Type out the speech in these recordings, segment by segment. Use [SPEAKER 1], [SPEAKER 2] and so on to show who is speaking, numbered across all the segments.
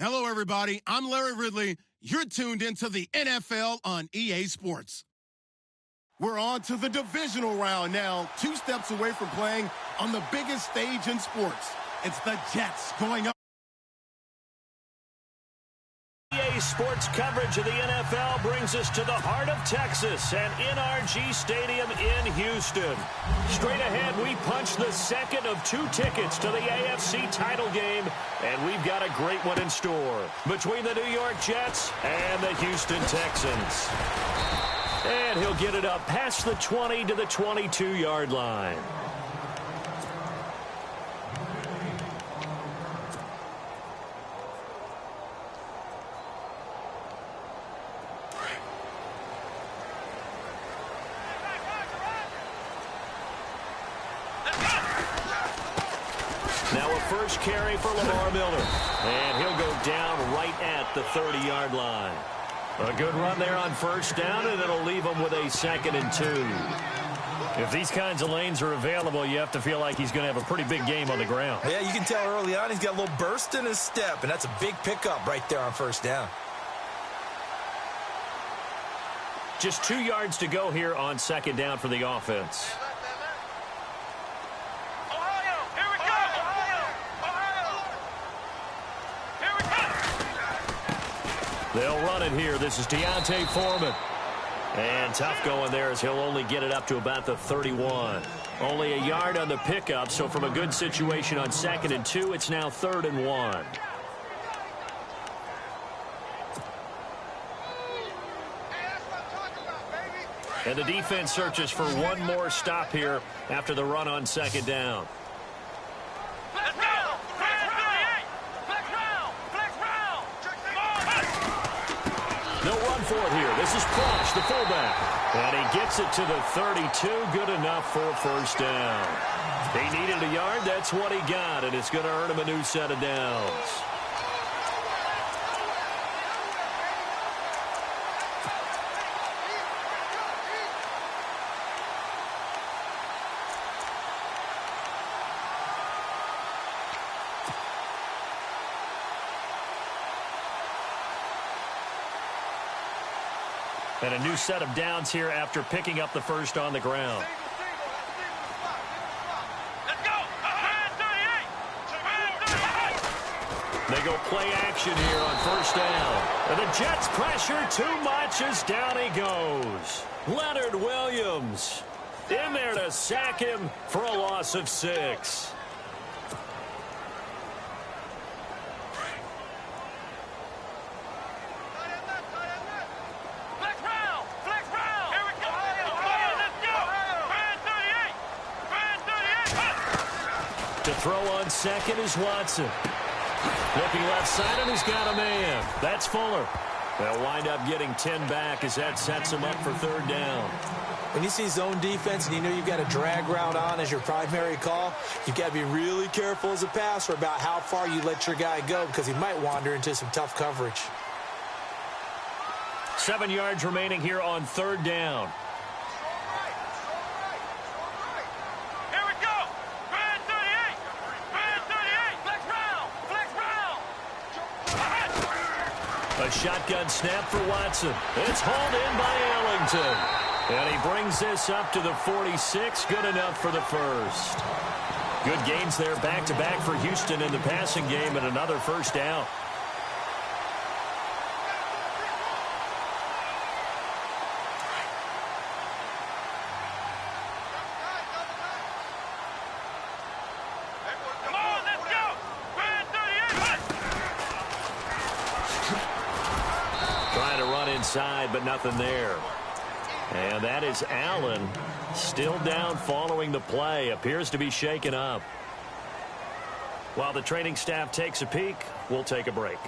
[SPEAKER 1] Hello, everybody. I'm Larry Ridley. You're tuned into the NFL on EA Sports. We're on to the divisional round now, 2 steps away from playing on the biggest stage in sports. It's the Jets going up.
[SPEAKER 2] EA Sports coverage of the NFL brings us to the heart of Texas and NRG Stadium in Houston. Straight ahead, we punch the second of 2 tickets to the AFC title game, and we've got a great one in store between the New York Jets and the Houston Texans. And he'll get it up past the 20 to the 22-yard line. Now a first carry for Lamar Miller. And he'll go down right at the 30-yard line. A good run there on first down, and it'll leave him with a 2nd and 2. If these kinds of lanes are available, you have to feel like he's going to have a pretty big game on the ground.
[SPEAKER 3] Yeah, you can tell early on he's got a little burst in his step, and that's a big pickup right there on first down.
[SPEAKER 2] Just 2 yards to go here on 2nd down for the offense. They'll run it here. This is Deontay Foreman. And tough going there as he'll only get it up to about the 31. Only a yard on the pickup, so from a good situation on 2nd and 2, it's now 3rd and 1. And the defense searches for one more stop here after the run on 2nd down. They'll run for it here. This is Plush, the fullback. And he gets it to the 32. Good enough for a first down. He needed a yard. That's what he got, and it's going to earn him a new set of downs. And a new set of downs here after picking up the first on the ground. They go play action here on first down. And the Jets pressure too much as down he goes. Leonard Williams in there to sack him for a loss of 6. To throw on 2nd is Watson. Looking left side, and he's got a man. That's Fuller. They'll wind up getting 10 back as that sets him up for 3rd down.
[SPEAKER 3] When you see zone defense and you know you've got a drag route on as your primary call, you've got to be really careful as a passer about how far you let your guy go because he might wander into some tough coverage.
[SPEAKER 2] 7 yards remaining here on 3rd down. A shotgun snap for Watson. It's hauled in by Ellington. And he brings this up to the 46. Good enough for the first. Good gains there back-to-back for Houston in the passing game and another first down. Inside, but nothing there. And that is Allen still down following the play. Appears to be shaken up. While the training staff takes a peek, we'll take a break.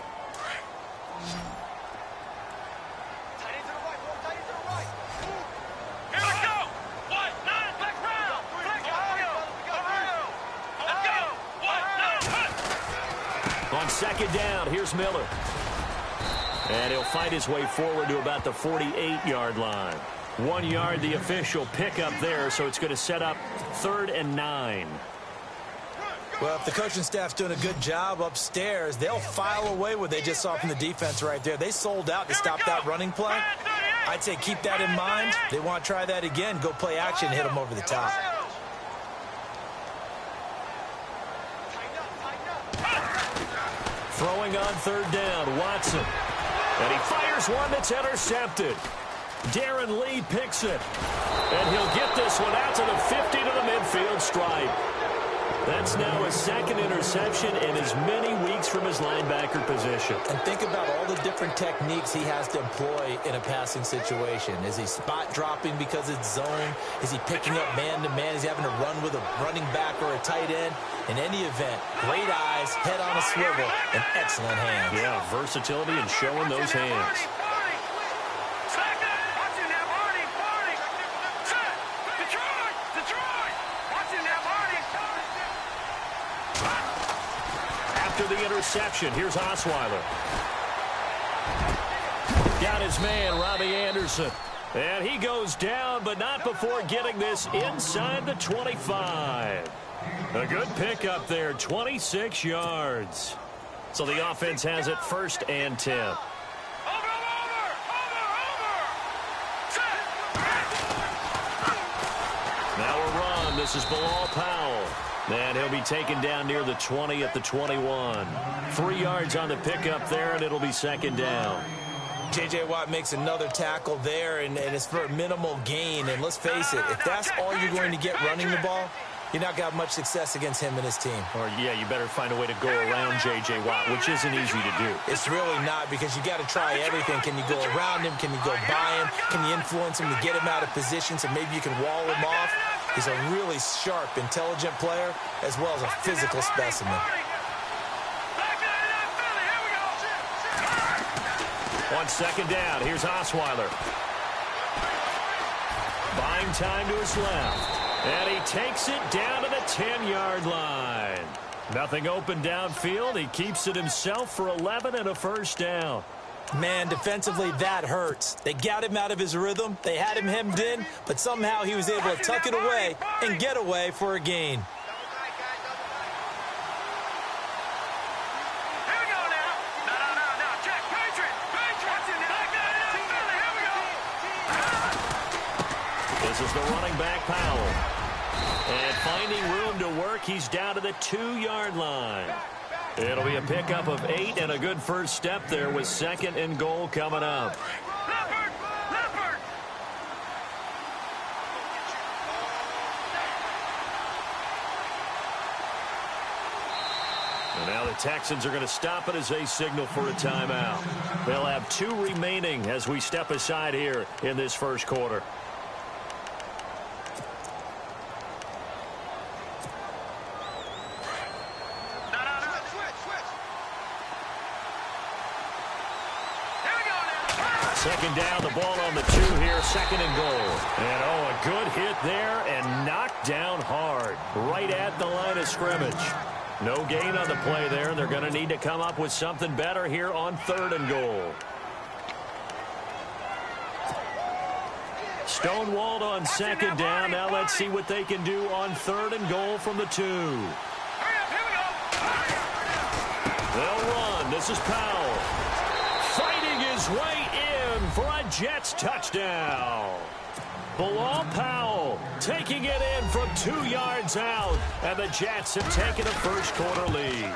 [SPEAKER 2] On 2nd down, here's Miller. And he'll fight his way forward to about the 48-yard line. 1 yard, the official pickup there, so it's going to set up 3rd and 9.
[SPEAKER 3] Well, if the coaching staff's doing a good job upstairs, they'll file away what they just saw from the defense right there. They sold out to stop that running play. I'd say keep that in mind. They want to try that again. Go play action, hit them over the top.
[SPEAKER 2] Throwing on third down, Watson. And he fires one that's intercepted. Darren Lee picks it. And he'll get this one out to the 50 to the midfield stripe. That's now his second interception in as many weeks from his linebacker position.
[SPEAKER 3] And think about all the different techniques he has to employ in a passing situation. Is he spot dropping because it's zone? Is he picking up man-to-man? Is he having to run with a running back or a tight end? In any event, great eyes, head on a swivel, and excellent hands.
[SPEAKER 2] Yeah, versatility and showing those hands. After the interception, here's Osweiler. Got his man, Robbie Anderson. And he goes down, but not before getting this inside the 25. A good pickup there, 26 yards. So the offense has it 1st and 10. Now a run. This is Bilal Powell. And he'll be taken down near the 20 at the 21. 3 yards on the pickup there, and it'll be 2nd down.
[SPEAKER 3] J.J. Watt makes another tackle there, and it's for a minimal gain. And let's face it, if that's all you're going to get running the ball, you're not got much success against him and his team.
[SPEAKER 2] Or, yeah, you better find a way to go around J.J. Watt, which isn't easy to do.
[SPEAKER 3] It's really not, because you got to try everything. Can you go around him? Can you go by him? Can you influence him to get him out of position so maybe you can wall him off? He's a really sharp, intelligent player, as well as a physical specimen.
[SPEAKER 2] On 2nd down, here's Osweiler. Buying time to his left. And he takes it down to the 10-yard line. Nothing open downfield. He keeps it himself for 11 and a 1st down.
[SPEAKER 3] Man, defensively, that hurts. They got him out of his rhythm. They had him hemmed in, but somehow he was able to tuck it away and get away for a gain.
[SPEAKER 2] This is the running back, Powell. And finding room to work, he's down to the 2-yard line. It'll be a pickup of 8 and a good first step there with 2nd and goal coming up. And now the Texans are going to stop it as they signal for a timeout. They'll have 2 remaining as we step aside here in this 1st quarter. Second down, the ball on the 2 here, 2nd and goal. And, oh, a good hit there and knocked down hard, right at the line of scrimmage. No gain on the play there, and they're going to need to come up with something better here on 3rd and goal. Stonewalled on 2nd down. Now let's see what they can do on 3rd and goal from the 2. They'll run. This is Powell. Fighting his way in for a Jets touchdown. Bilal Powell taking it in from 2 yards out, and the Jets have taken a 1st quarter lead.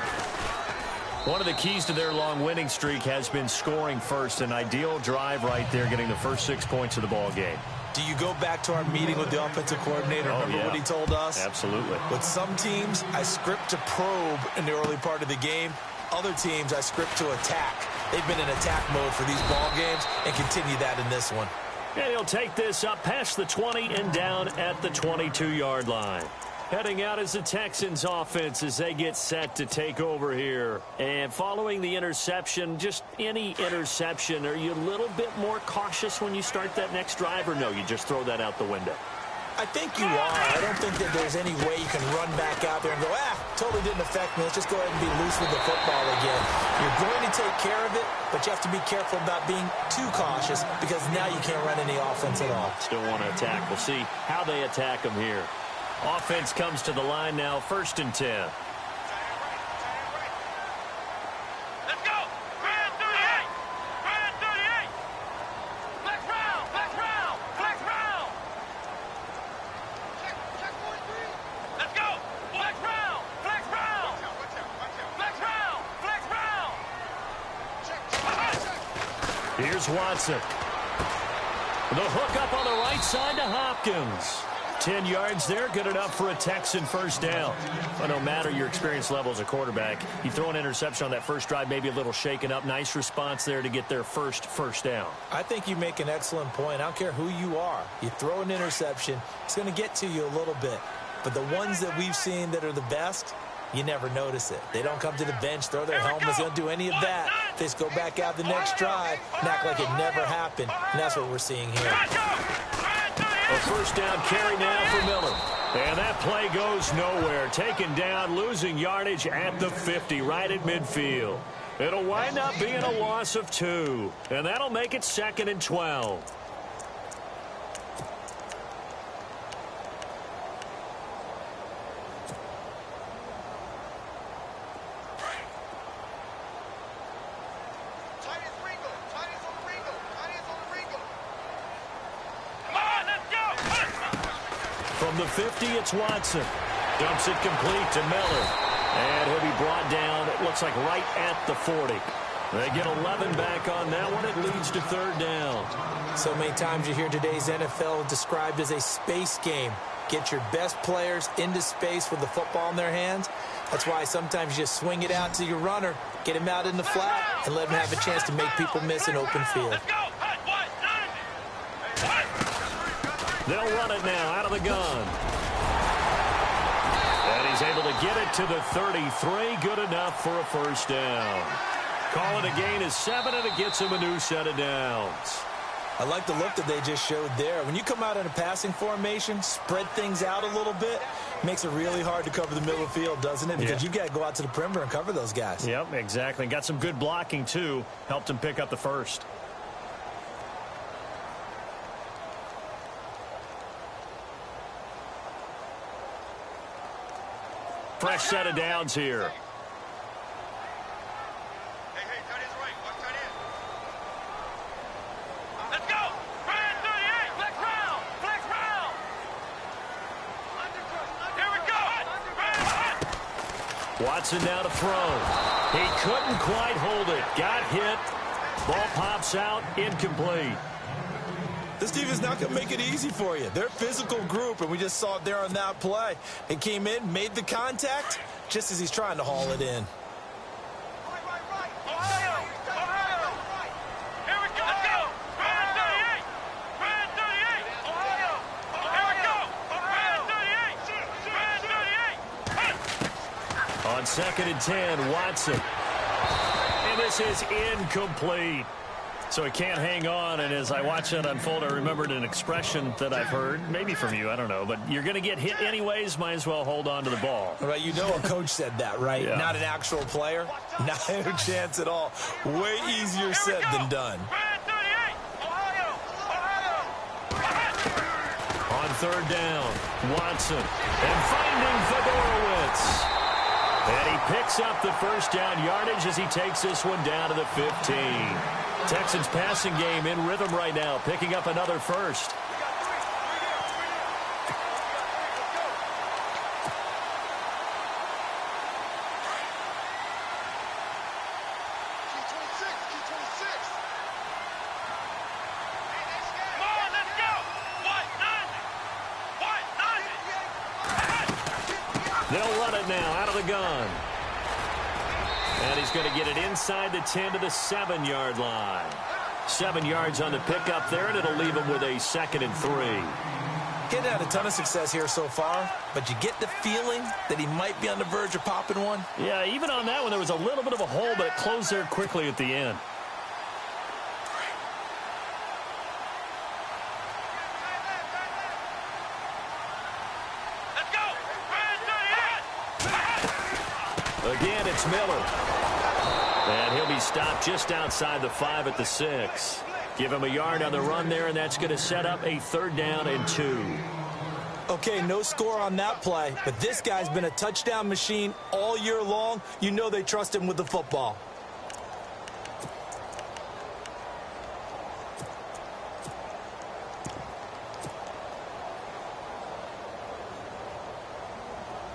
[SPEAKER 2] One of the keys to their long winning streak has been scoring first. An ideal drive right there, getting the first 6 points of the ball game.
[SPEAKER 3] Do you go back to our meeting with the offensive coordinator? Remember what he told us?
[SPEAKER 2] Absolutely.
[SPEAKER 3] With some teams, I script to probe in the early part of the game. Other teams, I script to attack. They've been in attack mode for these ball games and continue that in this one.
[SPEAKER 2] And he'll take this up past the 20 and down at the 22-yard line. Heading out is the Texans offense as they get set to take over here. And following the interception, just any interception, are you a little bit more cautious when you start that next drive, or no, you just throw that out the window?
[SPEAKER 3] I think you are. I don't think that there's any way you can run back out there and go, totally didn't affect me. Let's just go ahead and be loose with the football again. You're going to take care of it, but you have to be careful about being too cautious because now you can't run any offense at all.
[SPEAKER 2] Still want to attack. We'll see how they attack them here. Offense comes to the line now, 1st and 10. Here's Watson. The hook up on the right side to Hopkins. 10 yards there, good enough for a Texan first down. Well, no matter your experience level as a quarterback, you throw an interception on that first drive, maybe a little shaken up. Nice response there to get their first down.
[SPEAKER 3] I think you make an excellent point. I don't care who you are. You throw an interception, it's going to get to you a little bit. But the ones that we've seen that are the best, you never notice it. They don't come to the bench, throw their helmets, they don't do any of that. They just go back out the next drive and act like it never happened. And that's what we're seeing here.
[SPEAKER 2] A first down carry now for Miller. And that play goes nowhere. Taken down, losing yardage at the 50, right at midfield. It'll wind up being a loss of 2. And that'll make it 2nd and 12. From the 50, it's Watson. Dumps it complete to Miller. And he'll be brought down, it looks like right at the 40. They get 11 back on that one. It leads to 3rd down.
[SPEAKER 3] So many times you hear today's NFL described as a space game. Get your best players into space with the football in their hands. That's why sometimes you just swing it out to your runner, get him out in the flat, and let him have a chance to make people miss an open field.
[SPEAKER 2] They'll run it now out of the gun. And he's able to get it to the 33. Good enough for a first down. Call it a gain of 7, and it gets him a new set of downs.
[SPEAKER 3] I like the look that they just showed there. When you come out in a passing formation, spread things out a little bit, makes it really hard to cover the middle of the field, doesn't it? Because you got to go out to the perimeter and cover those guys.
[SPEAKER 2] Yep, exactly. Got some good blocking, too. Helped him pick up the first. Fresh set of downs here.
[SPEAKER 4] Hey, tight end's right. Watch tight end. Let's go. Brand 38. Flex round. Flex round. Here we go.
[SPEAKER 2] Watson now to throw. He couldn't quite hold it. Got hit. Ball pops out. Incomplete.
[SPEAKER 3] This team is not going to make it easy for you. They're a physical group, and we just saw it there on that play. He came in, made the contact, just as he's trying to haul it in.
[SPEAKER 4] Right. Ohio. Here we go. Let's go. Brand 38. Brand 38. Ohio. Here we go. Brand 38. Brand 38.
[SPEAKER 2] On 2nd and 10, Watson. And this is incomplete. So he can't hang on, and as I watch that unfold, I remembered an expression that I've heard, maybe from you, I don't know, but you're going to get hit anyways, might as well hold on to the ball.
[SPEAKER 3] Right, you know a coach said that, right?
[SPEAKER 2] Yeah.
[SPEAKER 3] Not an actual player. Not a chance at all. Way easier said than done.
[SPEAKER 4] Brand 38. Ohio.
[SPEAKER 2] On 3rd down, Watson, and finding Fedorowicz. And he picks up the first down yardage as he takes this one down to the 15. Texans passing game in rhythm right now, picking up another first. They'll run it now out of the gun. And he's going to get it inside the 10 to the 7-yard line. 7 yards on the pickup there, and it'll leave him with a 2nd and 3.
[SPEAKER 3] Getting had a ton of success here so far, but you get the feeling that he might be on the verge of popping one.
[SPEAKER 2] Yeah, even on that one, there was a little bit of a hole, but it closed there quickly at the end. Again, it's Miller. And he'll be stopped just outside the 5 at the 6. Give him a yard on the run there, and that's going to set up a 3rd down and 2.
[SPEAKER 3] Okay, no score on that play, but this guy's been a touchdown machine all year long. You know they trust him with the football.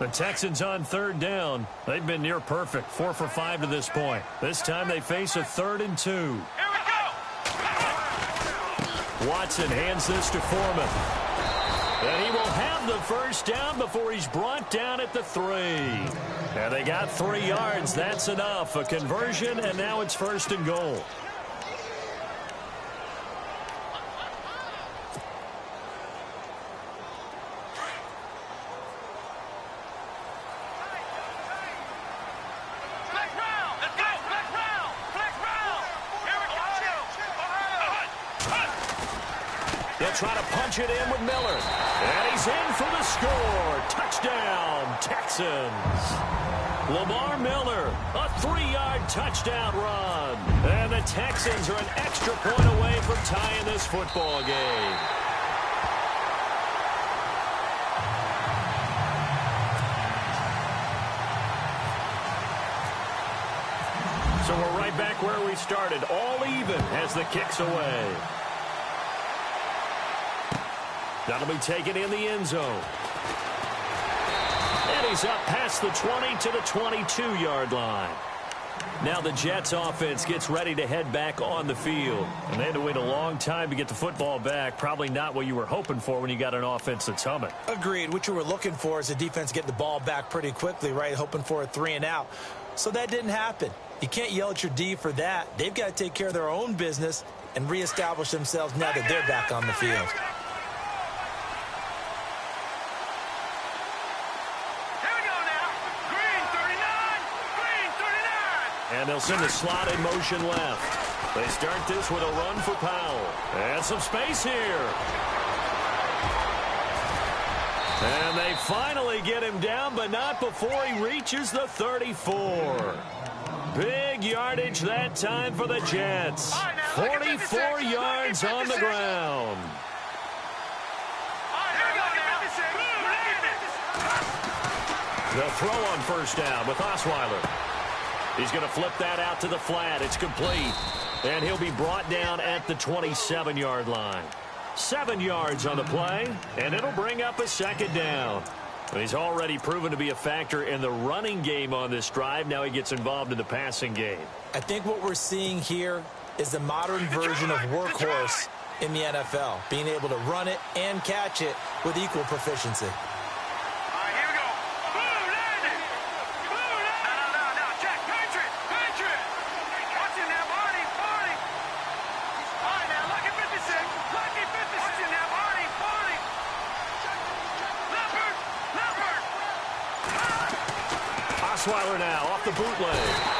[SPEAKER 2] The Texans on 3rd down. They've been near perfect, 4 for 5 to this point. This time they face a 3rd and 2.
[SPEAKER 4] Here we go.
[SPEAKER 2] Watson hands this to Foreman. And he will have the first down before he's brought down at the 3. And they got 3 yards. That's enough. A conversion, and now it's 1st and goal. They'll try to punch it in with Miller. And he's in for the score. Touchdown, Texans. Lamar Miller, a 3-yard touchdown run. And the Texans are an extra point away from tying this football game. So we're right back where we started. All even as the kick's away. That'll be taken in the end zone. And he's up past the 20 to the 22-yard line. Now the Jets offense gets ready to head back on the field. And they had to wait a long time to get the football back. Probably not what you were hoping for when you got an offense that's humming.
[SPEAKER 3] Agreed. What you were looking for is the defense getting the ball back pretty quickly, right? Hoping for a 3-and-out. So that didn't happen. You can't yell at your D for that. They've got to take care of their own business and reestablish themselves now that they're back on the field.
[SPEAKER 2] And they'll send the slot in motion left. They start this with a run for Powell. And some space here. And they finally get him down, but not before he reaches the 34. Big yardage that time for the Jets. 44 yards on the ground. The throw on first down with Osweiler. He's going to flip that out to the flat. It's complete. And he'll be brought down at the 27-yard line. 7 yards on the play, and it'll bring up a 2nd down. He's already proven to be a factor in the running game on this drive. Now he gets involved in the passing game.
[SPEAKER 3] I think what we're seeing here is the modern version of workhorse in the NFL, being able to run it and catch it with equal proficiency.
[SPEAKER 2] Osweiler now off the bootleg.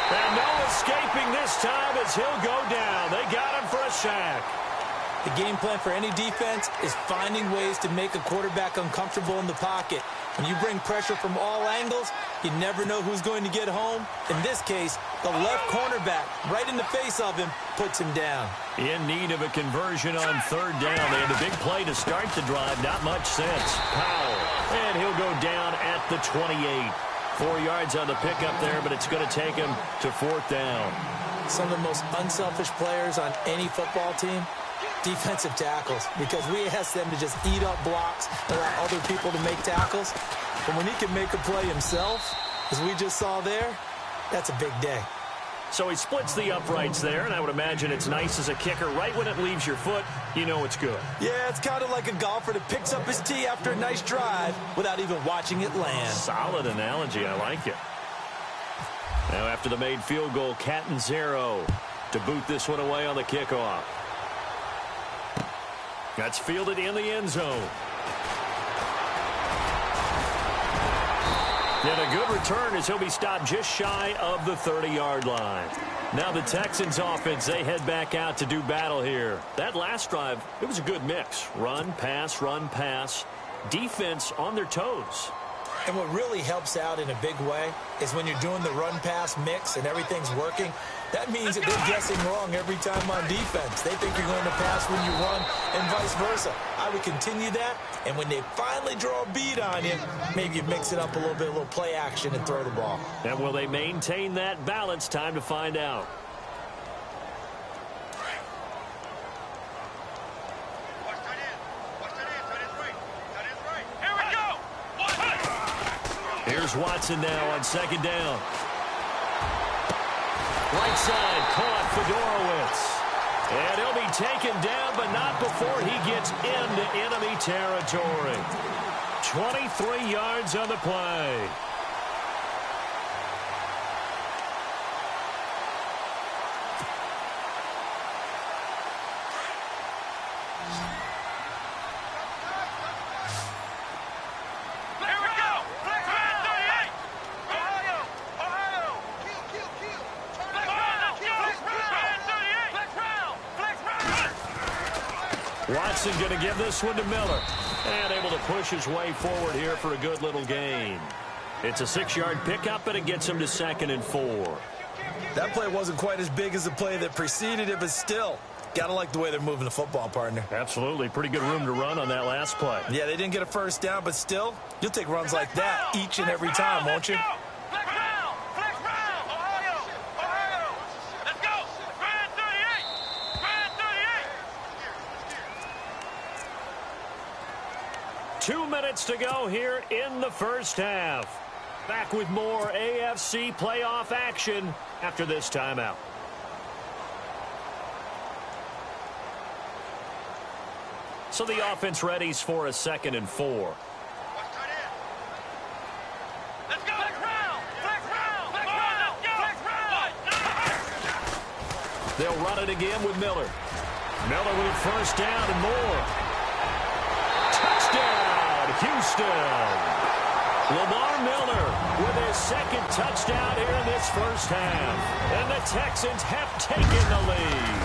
[SPEAKER 2] And no escaping this time as he'll go down. They got him for a sack.
[SPEAKER 3] The game plan for any defense is finding ways to make a quarterback uncomfortable in the pocket. When you bring pressure from all angles, you never know who's going to get home. In this case, the left cornerback, right in the face of him, puts him down.
[SPEAKER 2] In need of a conversion on 3rd down. They had a big play to start the drive. Not much sense. Powell. And he'll go down at the 28. 4 yards on the pickup there, but it's going to take him to 4th down.
[SPEAKER 3] Some of the most unselfish players on any football team, defensive tackles, because we ask them to just eat up blocks and allow other people to make tackles. But when he can make a play himself, as we just saw there, that's a big day.
[SPEAKER 2] So he splits the uprights there, and I would imagine it's nice as a kicker. Right when it leaves your foot, you know it's good.
[SPEAKER 3] Yeah, it's kind of like a golfer that picks up his tee after a nice drive without even watching it land.
[SPEAKER 2] Solid analogy. I like it. Now after the made field goal, Catanzaro to boot this one away on the kickoff. That's fielded in the end zone. And a good return as he'll be stopped just shy of the 30-yard line. Now the Texans offense, they head back out to do battle here. That last drive, it was a good mix. Run, pass, defense on their toes.
[SPEAKER 3] And what really helps out in a big way is when you're doing the run-pass mix and everything's working, that means that they're guessing wrong every time on defense. They think you're going to pass when you run and vice versa. I would continue that, and when they finally draw a bead on you, maybe you mix it up a little bit, a little play action and throw the ball.
[SPEAKER 2] And will they maintain that balance? Time to find out. Here's Watson now on 2nd down. Right side, caught Fedorowicz. And he'll be taken down, but not before he gets into enemy territory. 23 yards on the play. Watson going to give this one to Miller. And able to push his way forward here for a good little gain. It's a 6-yard pickup, and it gets him to 2nd and 4.
[SPEAKER 3] That play wasn't quite as big as the play that preceded it, but still, got to like the way they're moving the football, partner.
[SPEAKER 2] Absolutely. Pretty good room to run on that last play.
[SPEAKER 3] Yeah, they didn't get a first down, but still, you'll take runs like that each and every time, won't you?
[SPEAKER 2] 2 minutes to go here in the first half. Back with more AFC playoff action after this timeout. So the offense readies for a 2nd and 4. They'll run it again with Miller. Miller with first down and more. Touchdown! Houston. Lamar Miller with his 2nd touchdown here in this first half. And the Texans have taken the lead.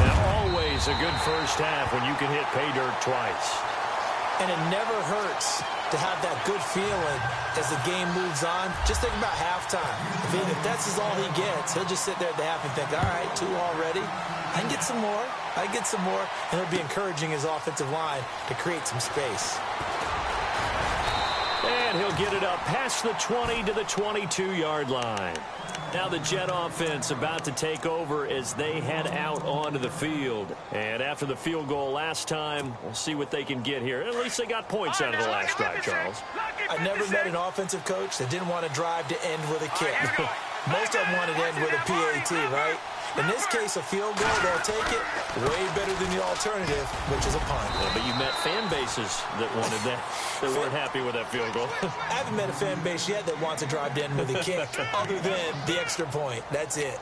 [SPEAKER 2] And always a good first half when you can hit pay dirt twice.
[SPEAKER 3] And it never hurts to have that good feeling as the game moves on. Just think about halftime. If that's all he gets, he'll just sit there at the half and think, all right, 2 already. I can get some more. I get some more. And he'll be encouraging his offensive line to create some space.
[SPEAKER 2] And he'll get it up past the 20 to the 22-yard line. Now the Jet offense about to take over as they head out onto the field. And after the field goal last time, we'll see what they can get here. At least they got points out of the last drive, Charles.
[SPEAKER 3] I never met an offensive coach that didn't want to drive to end with a kick. Most of them wanted to end with a PAT, right? In this case, a field goal, they'll take it way better than the alternative, which is a punt.
[SPEAKER 2] Yeah, but you met fan bases that wanted that, that weren't happy with that field goal.
[SPEAKER 3] I haven't met a fan base yet that wants to drive to end with a kick, other than the extra point. That's it.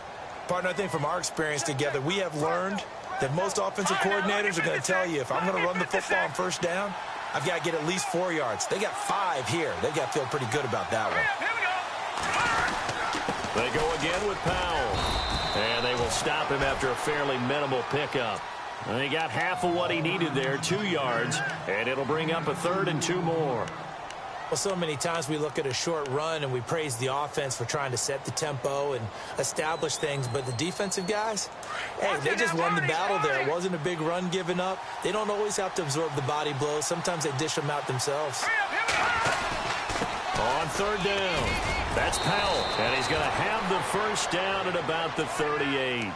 [SPEAKER 3] Partner, I think from our experience together, we have learned that most offensive coordinators are going to tell you, if I'm going to run the football on first down, I've got to get at least 4 yards. They got 5 here. They've got to feel pretty good about that one.
[SPEAKER 2] They go again with Powell. And they will stop him after a fairly minimal pickup. And he got half of what he needed there, 2 yards. And it'll bring up a 3rd and 2 more.
[SPEAKER 3] Well, so many times we look at a short run and we praise the offense for trying to set the tempo and establish things. But the defensive guys, hey, they just won the battle there. It wasn't a big run given up. They don't always have to absorb the body blows. Sometimes they dish them out themselves.
[SPEAKER 2] On 3rd down, that's Powell. And he's going to have the first down at about the 38.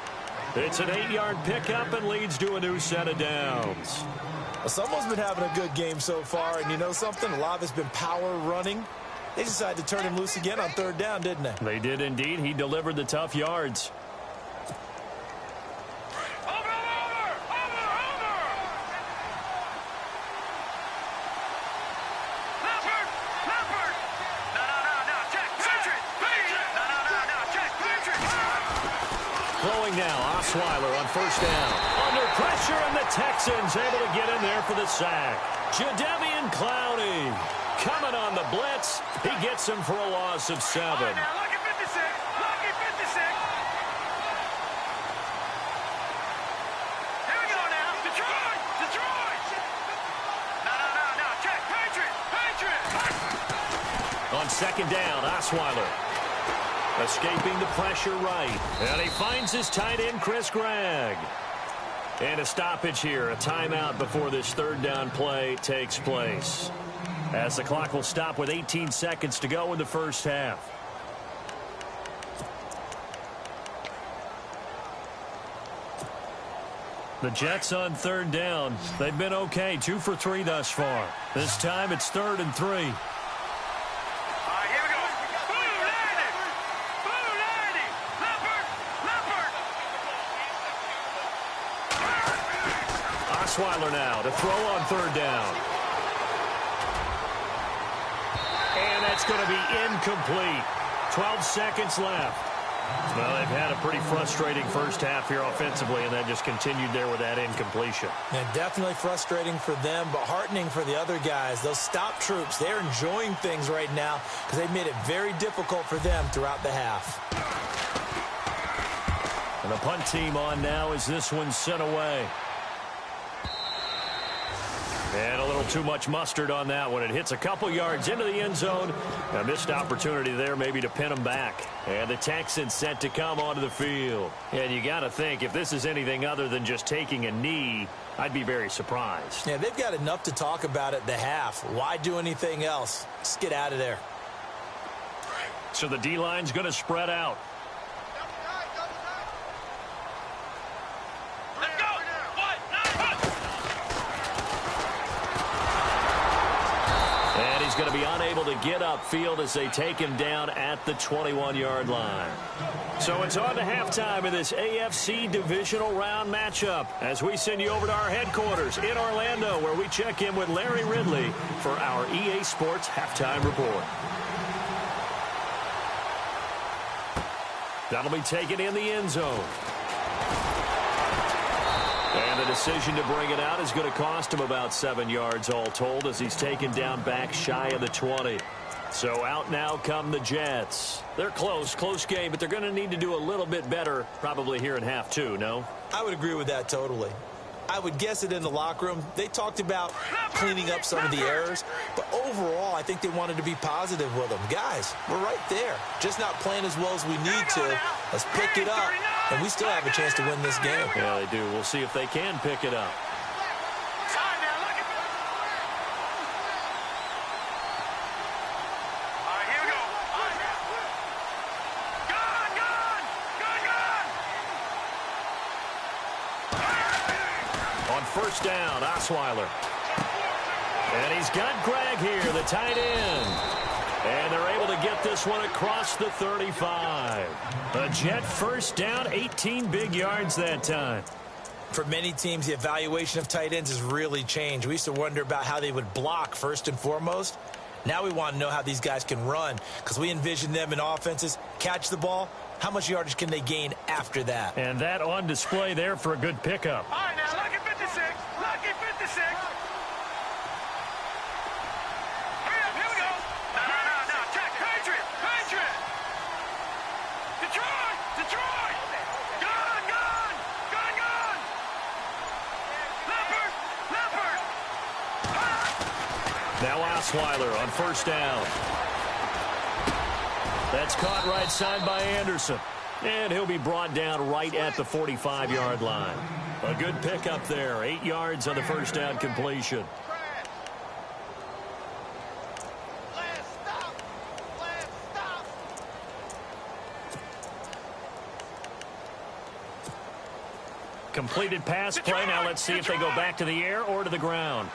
[SPEAKER 2] It's an 8-yard pickup and leads to a new set of downs.
[SPEAKER 3] Well, someone's been having a good game so far, and you know something? A lot of it's been power running. They decided to turn him loose again on 3rd down, didn't they?
[SPEAKER 2] They did indeed. He delivered the tough yards. Flowing now, Osweiler on first down. Under pressure, and the Texans able to get in there for the sack. Jadeveon Clowney coming on the blitz. He gets him for a loss of 7.
[SPEAKER 4] Now, look at 56. Look at 56. Here we go now. Detroit. Detroit. No. Check. Patriot.
[SPEAKER 2] On 2nd down, Osweiler. Escaping the pressure right. And he finds his tight end, Chris Gregg. And a stoppage here, a timeout before this 3rd down play takes place. As the clock will stop with 18 seconds to go in the first half. The Jets on 3rd down. They've been okay, 2 for 3 thus far. This time it's 3rd and 3. Osweiler now to throw on third down. And that's going to be incomplete. 12 seconds left. Well, they've had a pretty frustrating first half here offensively, and then just continued there with that incompletion.
[SPEAKER 3] And definitely frustrating for them, but heartening for the other guys. Those stop troops, they're enjoying things right now because they made it very difficult for them throughout the half.
[SPEAKER 2] And the punt team on now as this one's sent away. And a little too much mustard on that one. It hits a couple yards into the end zone. A missed opportunity there maybe to pin them back. And the Texans set to come onto the field. And you got to think, if this is anything other than just taking a knee, I'd be very surprised.
[SPEAKER 3] Yeah, they've got enough to talk about at the half. Why do anything else? Just get out of there.
[SPEAKER 2] So the D-line's going to spread out. Going to be unable to get upfield as they take him down at the 21-yard line. So it's on to halftime of this AFC Divisional Round matchup as we send you over to our headquarters in Orlando, where we check in with Larry Ridley for our EA Sports Halftime Report. That'll be taken in the end zone. And the decision to bring it out is going to cost him about 7 yards all told as he's taken down back shy of the 20. So out now come the Jets. They're close game, but they're going to need to do a little bit better probably here in half two, no?
[SPEAKER 3] I would agree with that totally. I would guess it in the locker room. They talked about cleaning up some of the errors, but overall I think they wanted to be positive with them. Guys, we're right there. Just not playing as well as we need to. Let's pick it up, and we still have a chance to win this game.
[SPEAKER 2] Yeah, they do. We'll see if they can pick it up. First down, Osweiler. And he's got Greg here, the tight end. And they're able to get this one across the 35. A Jet first down, 18 big yards that time.
[SPEAKER 3] For many teams, the evaluation of tight ends has really changed. We used to wonder about how they would block first and foremost. Now we want to know how these guys can run because we envision them in offenses, catch the ball. How much yardage can they gain after that?
[SPEAKER 2] And that on display there for a good pickup.
[SPEAKER 4] All right, now, lucky 56. Lucky 56. Hurry up, here we go. No. Check. Patriot. Detroit. Gun. Leopard.
[SPEAKER 2] Now Osweiler on first down. That's caught right side by Anderson. And he'll be brought down right at the 45-yard line. A good pickup there. 8 yards on the first down completion. Completed pass play. Now let's see if they go back to the air or to the ground.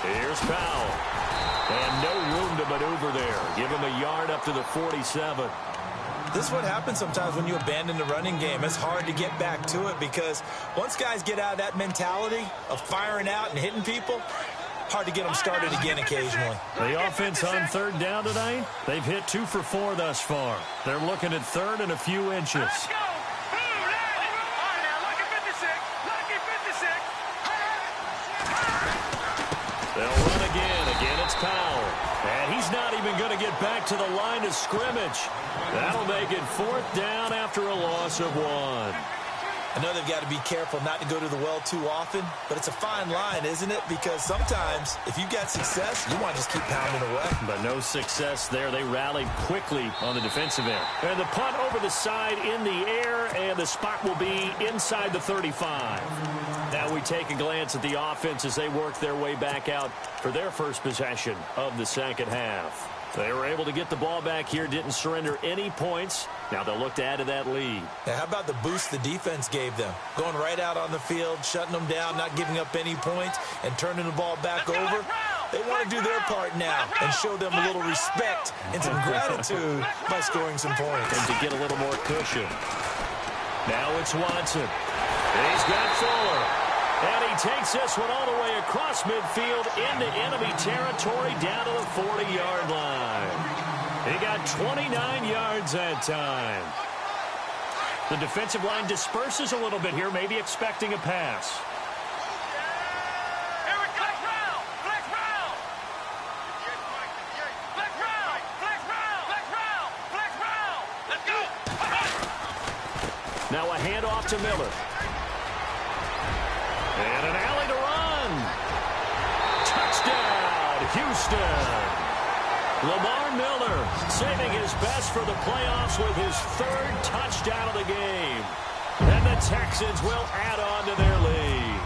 [SPEAKER 2] Here's Powell. And no room to maneuver there. Give him a yard up to the 47.
[SPEAKER 3] This is what happens sometimes when you abandon the running game. It's hard to get back to it because once guys get out of that mentality of firing out and hitting people, hard to get them started again occasionally.
[SPEAKER 2] The offense on third down tonight, they've hit 2 for 4 thus far. They're looking at third and a few inches. They'll run again. Again, it's Powell. And he's not even going to get back to the line of scrimmage. That'll make it 4th down after a loss of 1.
[SPEAKER 3] I know they've got to be careful not to go to the well too often, but it's a fine line, isn't it? Because sometimes, if you got success, you want to just keep pounding away.
[SPEAKER 2] But no success there. They rallied quickly on the defensive end. And the punt over the side in the air, and the spot will be inside the 35. Now we take a glance at the offense as they work their way back out for their first possession of the second half. They were able to get the ball back here, didn't surrender any points. Now they'll look to add to that lead.
[SPEAKER 3] Now, how about the boost the defense gave them? Going right out on the field, shutting them down, not giving up any points, and turning the ball back over. They want to do their part now and show them a little respect and some gratitude by scoring some points.
[SPEAKER 2] And to get a little more cushion. Now it's Watson. He's got Fuller. And he takes this one all the way across midfield into enemy territory down to the 40-yard line. He got 29 yards that time. The defensive line disperses a little bit here, maybe expecting a pass. Now a handoff to Miller. And an alley to run. Touchdown, Houston. Lamar Miller saving his best for the playoffs with his third touchdown of the game. And the Texans will add on to their lead.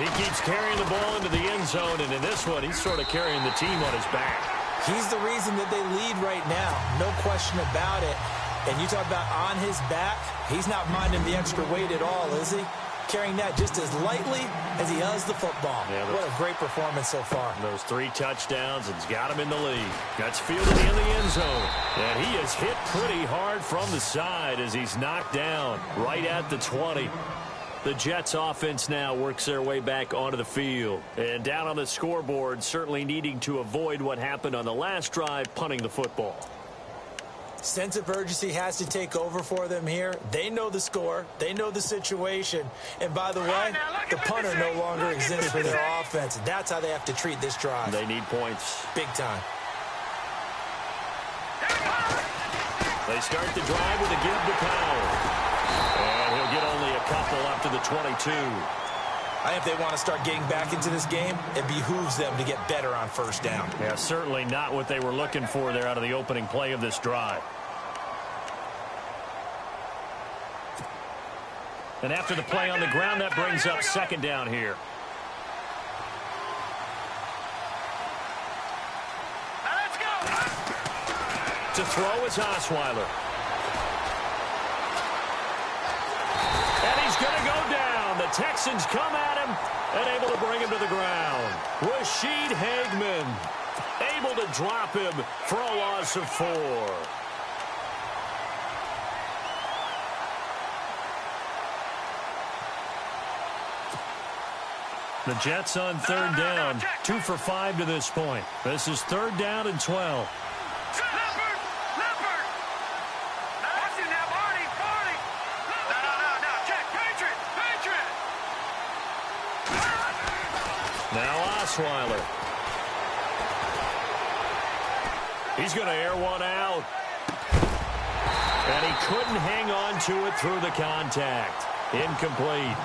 [SPEAKER 2] He keeps carrying the ball into the end zone, and in this one, he's sort of carrying the team on his back.
[SPEAKER 3] He's the reason that they lead right now. No question about it. And you talk about on his back, he's not minding the extra weight at all, is he? Carrying that just as lightly as he does the football. Yeah, what a great performance so far.
[SPEAKER 2] Those 3 touchdowns has got him in the lead. Gets fielded in the end zone. And he is hit pretty hard from the side as he's knocked down right at the 20. The Jets offense now works their way back onto the field. And down on the scoreboard, certainly needing to avoid what happened on the last drive, punting the football.
[SPEAKER 3] Sense of urgency has to take over for them here. They know the score. They know the situation. And by the way, the punter no longer exists for their offense. That's how they have to treat this drive.
[SPEAKER 2] They need points.
[SPEAKER 3] Big time.
[SPEAKER 2] They start the drive with a give to Powell. And he'll get only a couple up to the 22.
[SPEAKER 3] I think if they want to start getting back into this game, it behooves them to get better on first down.
[SPEAKER 2] Yeah, certainly not what they were looking for there out of the opening play of this drive. And after the play on the ground, that brings up second down here.
[SPEAKER 4] Let's go.
[SPEAKER 2] To throw is Osweiler. And he's going to go down. The Texans come at him and able to bring him to the ground. Rashid Hageman able to drop him for a loss of 4. The Jets on third down, 2 for 5 to this point. This is third down and 12. Now Osweiler. He's going to air one out. And he couldn't hang on to it through the contact. Incomplete.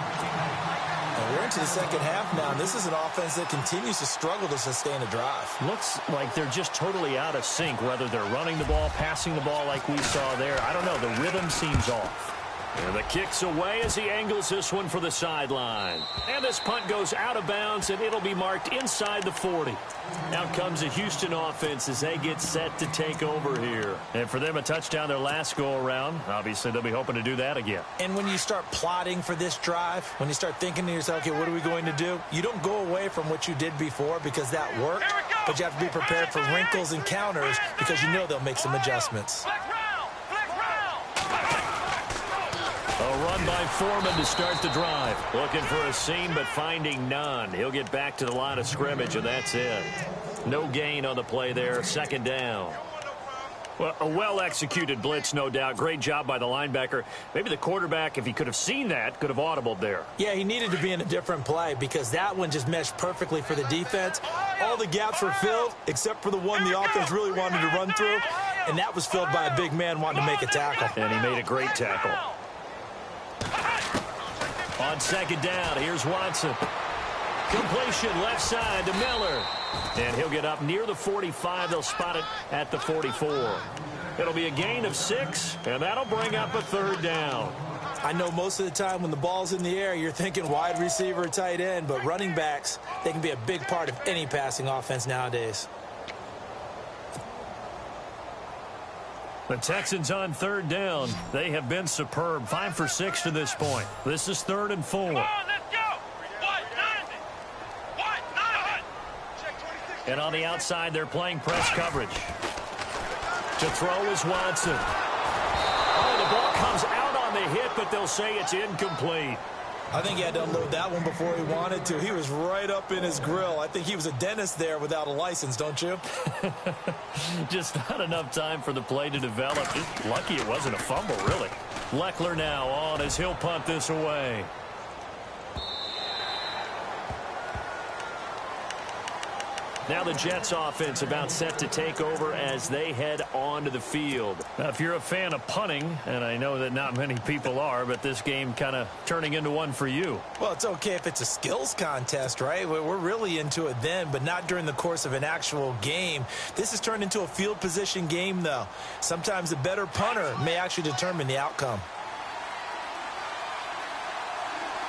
[SPEAKER 3] We're into the second half now, and this is an offense that continues to struggle to sustain a drive.
[SPEAKER 2] Looks like they're just totally out of sync, whether they're running the ball, passing the ball like we saw there. I don't know. The rhythm seems off. And the kick's away as he angles this one for the sideline. And this punt goes out of bounds, and it'll be marked inside the 40. Out comes the Houston offense as they get set to take over here. And for them, a touchdown their last go-around. Obviously, they'll be hoping to do that again.
[SPEAKER 3] And when you start plotting for this drive, when you start thinking to yourself, okay, what are we going to do? You don't go away from what you did before because that worked, but you have to be prepared for wrinkles and counters because you know they'll make some adjustments.
[SPEAKER 2] A run by Foreman to start the drive. Looking for a seam, but finding none. He'll get back to the line of scrimmage, and that's it. No gain on the play there. Second down. Well, a well-executed blitz, no doubt. Great job by the linebacker. Maybe the quarterback, if he could have seen that, could have audibled there.
[SPEAKER 3] Yeah, he needed to be in a different play because that one just meshed perfectly for the defense. All the gaps were filled except for the one the offense really wanted to run through, and that was filled by a big man wanting to make a tackle.
[SPEAKER 2] And he made a great tackle. On second down, here's Watson. Completion left side to Miller. And he'll get up near the 45. They'll spot it at the 44. It'll be a gain of 6, and that'll bring up a third down.
[SPEAKER 3] I know most of the time when the ball's in the air, you're thinking wide receiver, tight end, but running backs, they can be a big part of any passing offense nowadays.
[SPEAKER 2] The Texans on third down. They have been superb. 5 for 6 to this point. This is 3rd and 4.
[SPEAKER 4] Come on, let's go.
[SPEAKER 2] And on the outside, they're playing press coverage. To throw is Watson. Oh, the ball comes out on the hit, but they'll say it's incomplete.
[SPEAKER 3] I think he had to unload that one before he wanted to. He was right up in his grill. I think he was a dentist there without a license, don't you?
[SPEAKER 2] Just not enough time for the play to develop. Just lucky it wasn't a fumble, really. Leckler now on as he'll punt this away. Now the Jets offense about set to take over as they head onto the field. Now, if you're a fan of punting, and I know that not many people are, but this game kind of turning into one for you.
[SPEAKER 3] Well, it's okay if it's a skills contest, right? We're really into it then, but not during the course of an actual game. This has turned into a field position game, though. Sometimes the better punter may actually determine the outcome.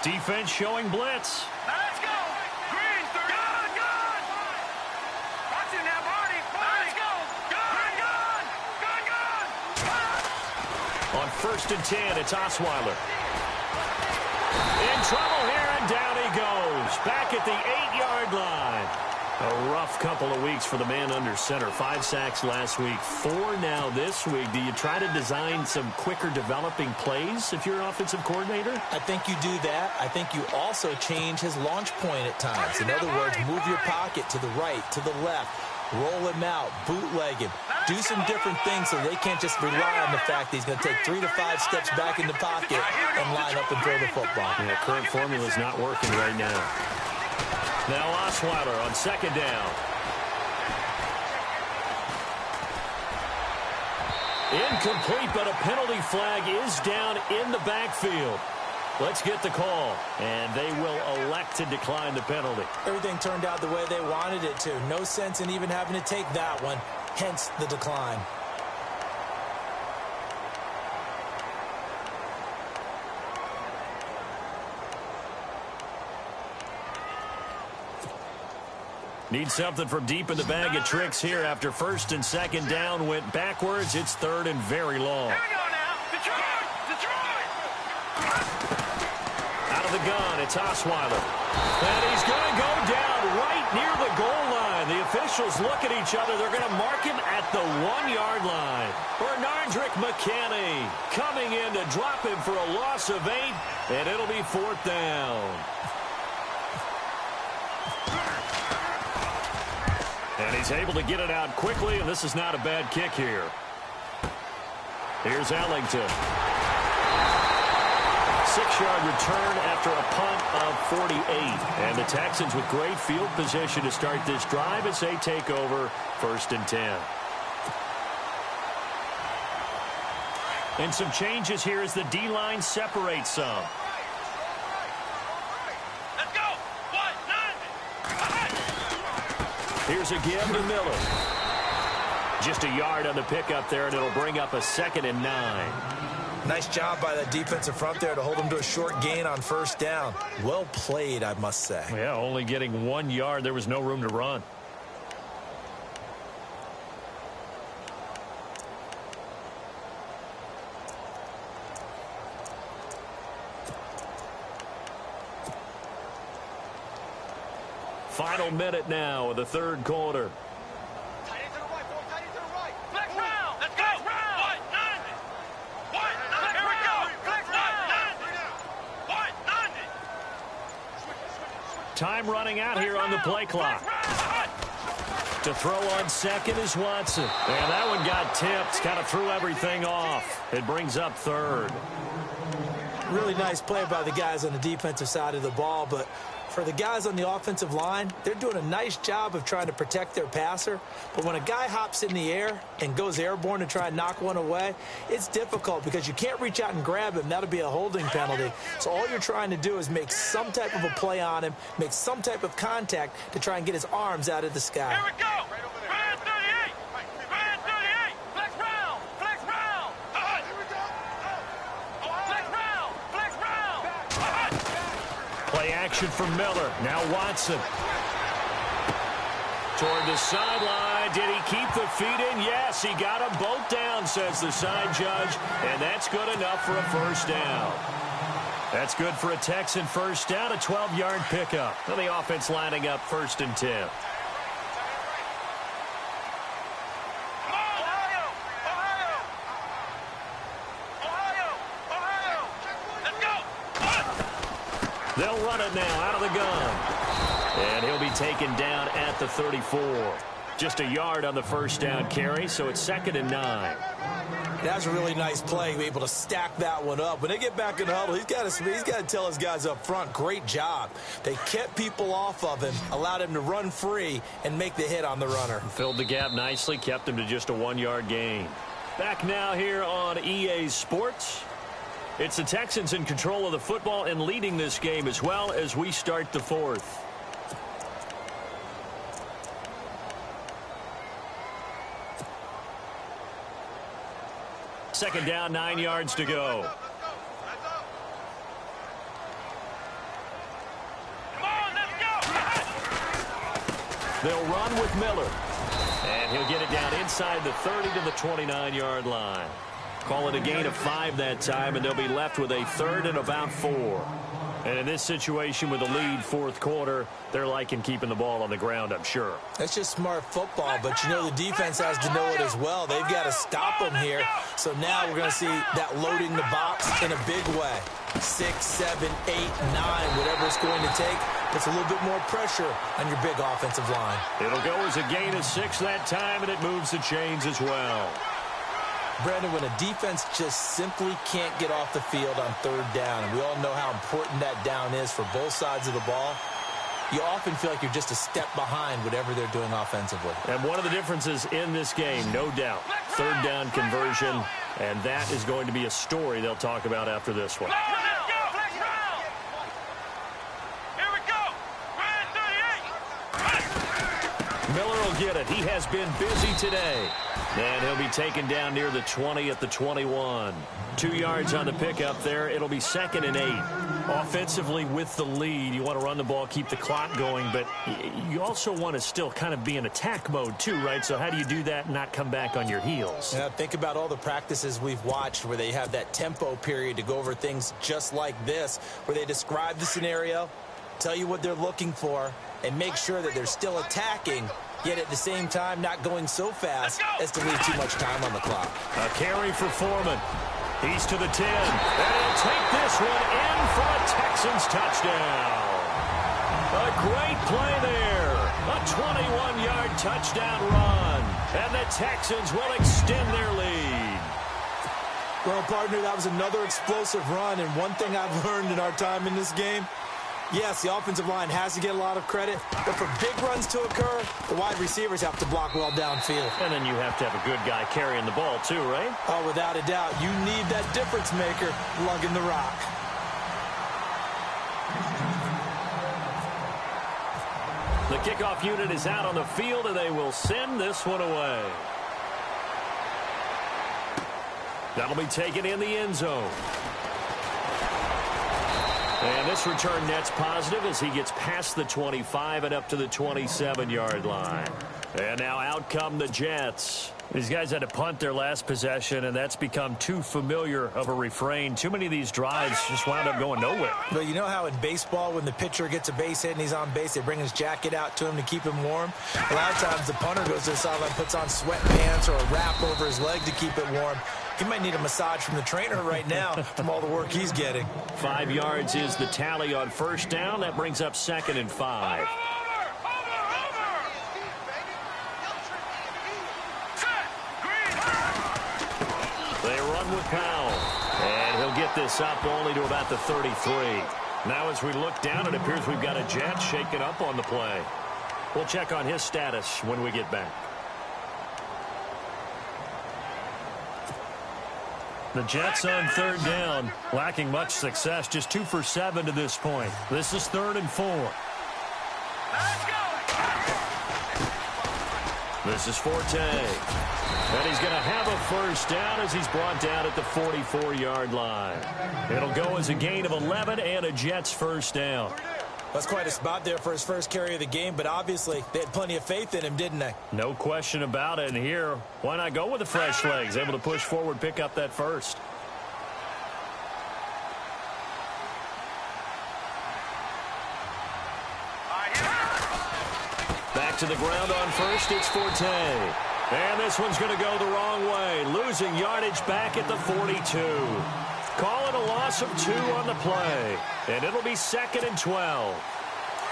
[SPEAKER 2] Defense showing blitz.
[SPEAKER 4] Let's go. Green, gun, gun. Watch it now, Marty. Let's go. Gun, gun. Gun, gun.
[SPEAKER 2] On 1st and 10, it's Osweiler. In trouble here, and down he goes. Back at the 8-yard line. A rough couple of weeks for the man under center. 5 sacks last week, 4 now this week. Do you try to design some quicker developing plays if you're an offensive coordinator?
[SPEAKER 3] I think you do that. I think you also change his launch point at times. In other words, move your pocket to the right, to the left. Roll him out, bootleg him. Do some different things so they can't just rely on the fact that he's going to take 3 to 5 steps back in the pocket and line up and throw the football.
[SPEAKER 2] Yeah, current formula is not working right now. Now Osweiler on 2nd down. Incomplete, but a penalty flag is down in the backfield. Let's get the call, and they will elect to decline the penalty.
[SPEAKER 3] Everything turned out the way they wanted it to. No sense in even having to take that one, hence the decline.
[SPEAKER 2] Need something from deep in the bag of tricks here after 1st and 2nd down went backwards. It's 3rd and very long.
[SPEAKER 4] Here we go now. Detroit! Detroit!
[SPEAKER 2] Out of the gun, it's Osweiler. And he's going to go down right near the goal line. The officials look at each other. They're going to mark him at the 1-yard line. Bernardrick McKinney coming in to drop him for a loss of 8, and it'll be 4th down. And he's able to get it out quickly, and this is not a bad kick here. Here's Ellington. 6-yard return after a punt of 48. And the Texans with great field position to start this drive as they take over 1st and 10. And some changes here as the D-line separates some.
[SPEAKER 4] Let's go. 1-9.
[SPEAKER 2] Here's a give to Miller. Just a yard on the pickup there, and it'll bring up a 2nd and 9.
[SPEAKER 3] Nice job by that defensive front there to hold him to a short gain on 1st down. Well played, I must say.
[SPEAKER 2] Yeah, only getting 1 yard. There was no room to run. Final minute now of the 3rd quarter.
[SPEAKER 4] Tight end to the right, boy. Tight end to the right. Flex round. Let's go. 1-9. 1-9. Here we go. Flex round. 1-9.
[SPEAKER 2] Time running out here on the play clock. To throw on 2nd is Watson. And that one got tipped. Kind of threw everything off. It brings up 3rd.
[SPEAKER 3] Really nice play by the guys on the defensive side of the ball, but for the guys on the offensive line, they're doing a nice job of trying to protect their passer. But when a guy hops in the air and goes airborne to try and knock one away, it's difficult because you can't reach out and grab him. That'll be a holding penalty. So all you're trying to do is make some type of a play on him, make some type of contact to try and get his arms out of the sky.
[SPEAKER 4] Here we go. Red 38. Red 38. Flex round. Flex round. Here we go. Flex round. Flex round.
[SPEAKER 2] Play action from Miller. Now Watson. Toward the sideline. Did he keep the feet in? Yes, he got them both down, says the side judge. And that's good enough for a 1st down. That's good for a Texan 1st down, a 12-yard pickup. Now the offense lining up 1st and 10. They'll run it now out of the gun. And he'll be taken down at the 34. Just a yard on the first down carry, so it's 2nd and 9.
[SPEAKER 3] That's a really nice play, able to stack that one up. When they get back in the huddle, he's got to tell his guys up front, great job. They kept people off of him, allowed him to run free, and make the hit on the runner.
[SPEAKER 2] Filled the gap nicely, kept him to just a 1-yard gain. Back now here on EA Sports. It's the Texans in control of the football and leading this game as well as we start the 4th. Second down, 9 yards to go.
[SPEAKER 4] Come on, let's go.
[SPEAKER 2] They'll run with Miller. And he'll get it down inside the 30 to the 29-yard line. Call it a gain of 5 that time, and they'll be left with a 3rd and about 4. And in this situation with a lead 4th quarter, they're liking keeping the ball on the ground, I'm sure.
[SPEAKER 3] That's just smart football, but you know the defense has to know it as well. They've got to stop them here. So now we're going to see that loading the box in a big way. 6, 7, 8, 9, whatever it's going to take. Puts a little bit more pressure on your big offensive line.
[SPEAKER 2] It'll go as a gain of 6 that time, and it moves the chains as well.
[SPEAKER 3] Brandon, when a defense just simply can't get off the field on 3rd down, and we all know how important that down is for both sides of the ball, you often feel like you're just a step behind whatever they're doing offensively.
[SPEAKER 2] And one of the differences in this game, no doubt, 3rd down conversion, and that is going to be a story they'll talk about after this one.
[SPEAKER 4] Let's go. Here we go. Ryan 38.
[SPEAKER 2] Miller will get it. He has been busy today. And he'll be taken down near the 20 at the 21. 2 yards on the pickup there. It'll be 2nd and 8. Offensively with the lead, you want to run the ball, keep the clock going, but you also want to still kind of be in attack mode too, right? So how do you do that and not come back on your heels?
[SPEAKER 3] Yeah, think about all the practices we've watched where they have that tempo period to go over things just like this, where they describe the scenario, tell you what they're looking for, and make sure that they're still attacking, yet at the same time not going so fast as to leave too much time on the clock.
[SPEAKER 2] A carry for Foreman. He's to the 10. And he'll take this one in for a Texans touchdown. A great play there. A 21-yard touchdown run. And the Texans will extend their lead.
[SPEAKER 3] Well, partner, that was another explosive run, and one thing I've learned in our time in this game, yes, the offensive line has to get a lot of credit, but for big runs to occur, the wide receivers have to block well downfield.
[SPEAKER 2] And then you have to have a good guy carrying the ball too, right?
[SPEAKER 3] Oh, without a doubt. You need that difference maker lugging the rock.
[SPEAKER 2] The kickoff unit is out on the field, and they will send this one away. That'll be taken in the end zone. And this return net's positive as he gets past the 25 and up to the 27-yard line. And now out come the Jets. These guys had to punt their last possession, and that's become too familiar of a refrain. Too many of these drives just wound up going nowhere.
[SPEAKER 3] But you know how in baseball, when the pitcher gets a base hit and he's on base, they bring his jacket out to him to keep him warm? A lot of times the punter goes to the sideline, puts on sweatpants or a wrap over his leg to keep it warm. He might need a massage from the trainer right now from all the work he's getting.
[SPEAKER 2] 5 yards is the tally on first down. That brings up 2nd and 5. They run with Powell. And he'll get this up only to about the 33. Now as we look down, it appears we've got a Jet shaken up on the play. We'll check on his status when we get back. The Jets on 3rd down, lacking much success, just 2 for 7 to this point. This is 3rd and 4. This is Forte. And he's going to have a first down as he's brought down at the 44-yard line. It'll go as a gain of 11 and a Jets first down.
[SPEAKER 3] That's quite a spot there for his first carry of the game, but obviously they had plenty of faith in him, didn't they?
[SPEAKER 2] No question about it. And here, why not go with the fresh legs? Able to push forward, pick up that first. Back to the ground on first, it's Forte. And this one's going to go the wrong way, losing yardage back at the 42. Call it a loss of 2 on the play. And it'll be 2nd and 12.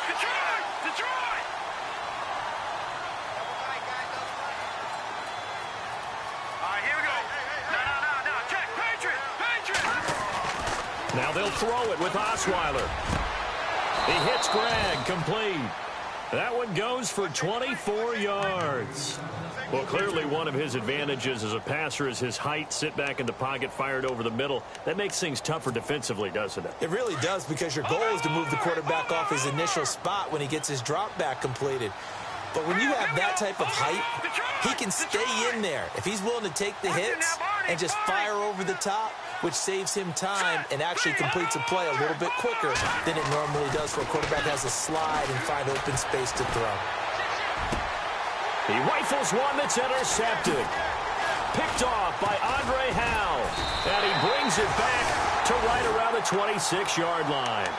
[SPEAKER 4] Detroit! Detroit! All right, here we go. No. Check. Patriot!
[SPEAKER 2] Now they'll throw it with Osweiler. He hits Greg, complete. That one goes for 24 yards. Well, clearly one of his advantages as a passer is his height. Sit back in the pocket, fired over the middle. That makes things tougher defensively, doesn't it?
[SPEAKER 3] It really does, because your goal is to move the quarterback off his initial spot when he gets his drop back completed. But when you have that type of height, he can stay in there. If he's willing to take the hits and just fire over the top, which saves him time and actually completes a play a little bit quicker than it normally does where a quarterback has to slide and find open space to throw.
[SPEAKER 2] He rifles one that's intercepted. Picked off by Andre Howe. And he brings it back to right around the 26-yard line.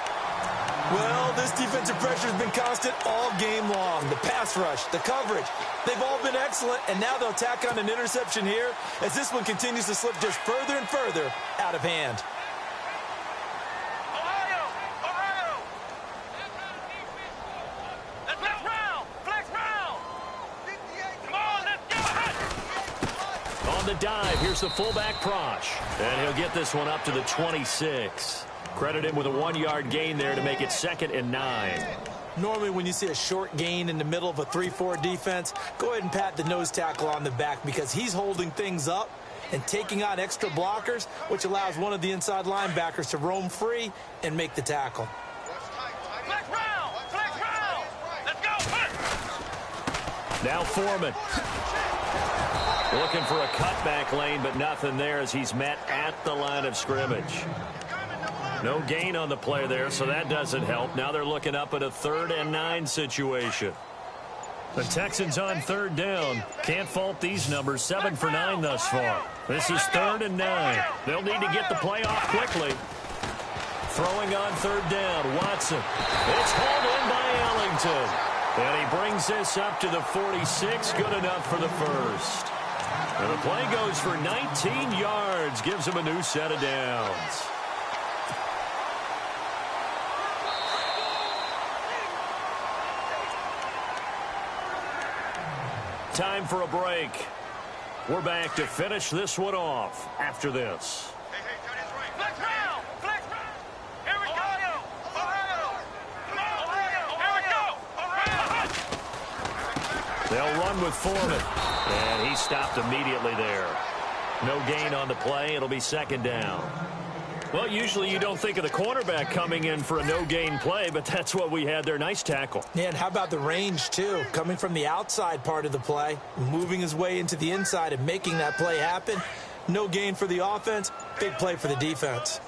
[SPEAKER 3] Well, this defensive pressure has been constant all game long. The pass rush, the coverage, they've all been excellent, and now they'll tack on an interception here as this one continues to slip just further and further out of hand.
[SPEAKER 4] Ohio! Let's round! Flex round! Come on, let's go!
[SPEAKER 2] On the dive, here's the fullback Prosh. And he'll get this one up to the 26. Credit him with a 1-yard gain there to make it 2nd and 9.
[SPEAKER 3] Normally when you see a short gain in the middle of a 3-4 defense, go ahead and pat the nose tackle on the back because he's holding things up and taking on extra blockers, which allows one of the inside linebackers to roam free and make the tackle.
[SPEAKER 4] Flex round! Let's go!
[SPEAKER 2] Now Foreman. Looking for a cutback lane, but nothing there as he's met at the line of scrimmage. No gain on the play there, so that doesn't help. Now they're looking up at a 3rd and 9 situation. The Texans on 3rd down. Can't fault these numbers. 7 for 9 thus far. This is 3rd and 9. They'll need to get the play off quickly. Throwing on 3rd down. Watson. It's hauled in by Ellington. And he brings this up to the 46. Good enough for the first. And the play goes for 19 yards. Gives him a new set of downs. Time for a break. We're back to finish this one off after this.
[SPEAKER 4] Flex round! Here we go! Ohio! Here we go!
[SPEAKER 2] They'll run with Foreman. And he stopped immediately there. No gain on the play. It'll be 2nd down. Well, usually you don't think of the cornerback coming in for a no-gain play, but that's what we had there. Nice tackle.
[SPEAKER 3] Yeah, and how about the range, too? Coming from the outside part of the play, moving his way into the inside and making that play happen. No gain for the offense, big play for the defense.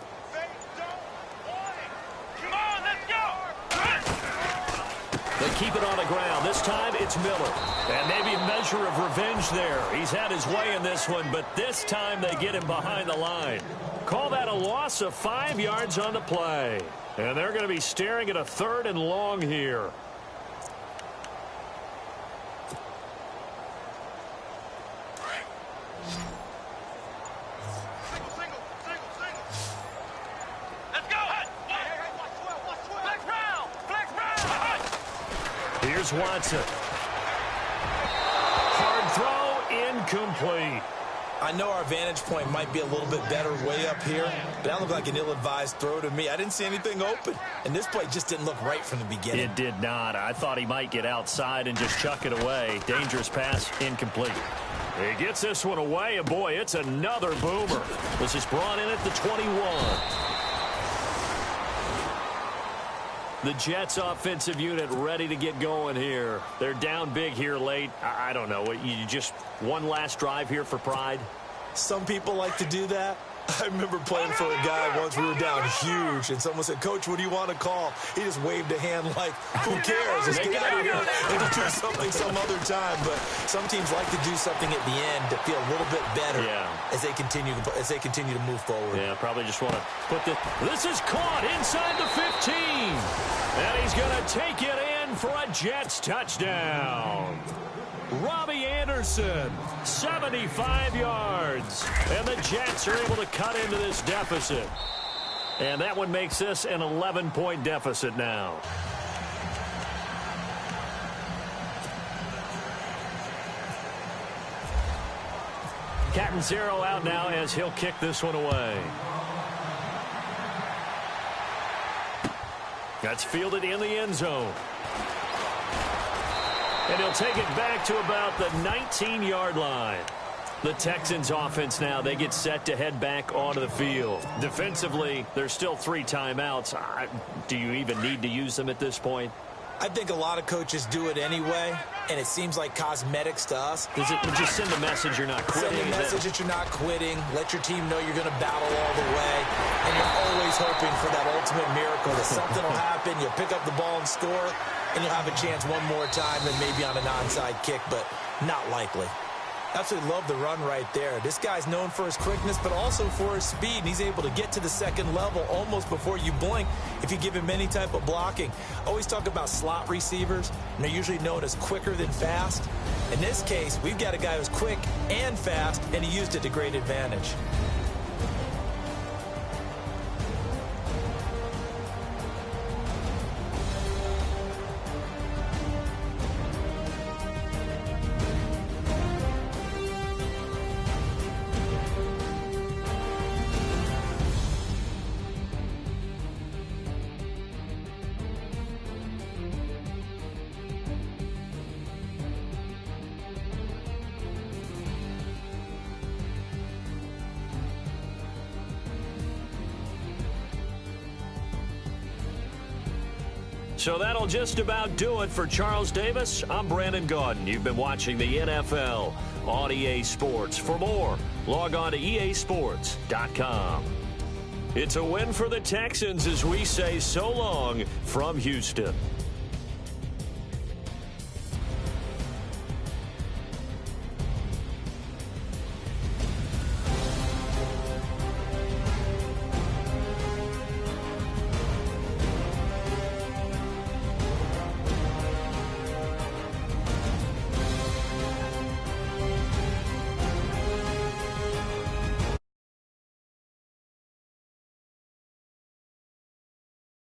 [SPEAKER 4] Come on, let's go!
[SPEAKER 2] They keep it on the ground. This time it's Miller. And maybe a measure of revenge there. He's had his way in this one, but this time they get him behind the line. Call that a loss of 5 yards on the play. And they're going to be staring at a 3rd and long here.
[SPEAKER 4] Let's go! Flex round!
[SPEAKER 2] Here's Watson. Hard throw, incomplete.
[SPEAKER 3] I know our vantage point might be a little bit better way up here, but that looked like an ill-advised throw to me. I didn't see anything open, and this play just didn't look right from the beginning.
[SPEAKER 2] It did not. I thought he might get outside and just chuck it away. Dangerous pass, incomplete. He gets this one away, and boy, it's another boomer. This is brought in at the 21. The Jets offensive unit ready to get going here. They're down big here late. I don't know. You just one last drive here for pride?
[SPEAKER 3] Some people like to do that. I remember playing for a guy once. We were down huge, and someone said, "Coach, what do you want to call?" He just waved a hand like, who cares? Let's get out of here and do something some other time. But some teams like to do something at the end to feel a little bit better as they continue to move forward.
[SPEAKER 2] Yeah, probably just want to put this. This is caught inside the 15. And he's going to take it in for a Jets touchdown. Robbie Anderson, 75 yards. And the Jets are able to cut into this deficit. And that one makes this an 11-point deficit now. Catanzaro out now as he'll kick this one away. That's fielded in the end zone. And he'll take it back to about the 19-yard line. The Texans offense now, they get set to head back onto the field. Defensively, there's still 3 timeouts. Do you even need to use them at this point?
[SPEAKER 3] I think a lot of coaches do it anyway, and it seems like cosmetics to us.
[SPEAKER 2] Does it just send a message you're not quitting?
[SPEAKER 3] Send a message that you're not quitting. Let your team know you're going to battle all the way. And you're always hoping for that ultimate miracle that something will happen. You'll pick up the ball and score, and you'll have a chance one more time and maybe on an onside kick, but not likely. Absolutely love the run right there. This guy's known for his quickness, but also for his speed. And he's able to get to the second level almost before you blink if you give him any type of blocking. Always talk about slot receivers, and they're usually known as quicker than fast. In this case, we've got a guy who's quick and fast, and he used it to great advantage.
[SPEAKER 2] So that'll just about do it for Charles Davis. I'm Brandon Gaudin. You've been watching the NFL on EA Sports. For more, log on to easports.com. It's a win for the Texans as we say so long from Houston.